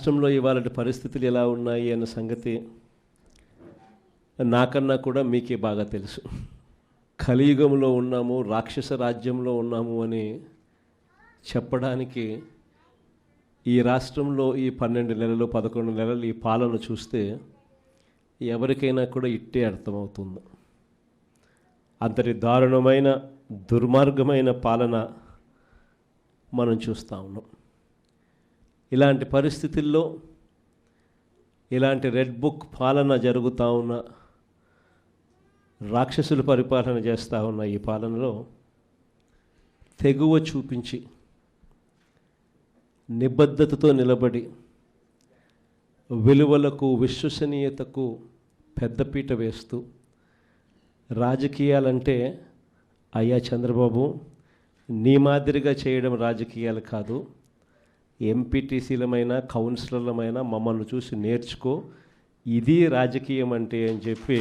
రాష్ట్రంలో ఇవాళ పరిస్థితులు ఎలా ఉన్నాయి అన్న సంగతి నాకన్నా కూడా మీకే బాగా తెలుసు. కలియుగంలో ఉన్నాము, రాక్షస రాజ్యంలో ఉన్నాము అని చెప్పడానికి ఈ రాష్ట్రంలో ఈ 12 నెలలు 11 నెలలు ఈ పాలన చూస్తే ఎవరికైనా కూడా ఇట్టే అర్థమవుతుంది. అంతటి దారుణమైన దుర్మార్గమైన పాలన మనం చూస్తూ ఉన్నాం. ఇలాంటి పరిస్థితుల్లో ఇలాంటి రెడ్ బుక్ పాలన జరుగుతూ ఉన్న, రాక్షసులు పరిపాలన చేస్తూ ఉన్న ఈ పాలనలో తెగువ చూపించి నిబద్ధతతో నిలబడి విలువలకు విశ్వసనీయతకు పెద్దపీట వేస్తూ రాజకీయాలంటే అయ్యా చంద్రబాబు నీ మాదిరిగా చేయడం రాజకీయాలు కాదు, ఎంపీటీసీలమైనా కౌన్సిలర్లమైనా మమ్మల్ని చూసి నేర్చుకో, ఇది రాజకీయం అంటే అని చెప్పి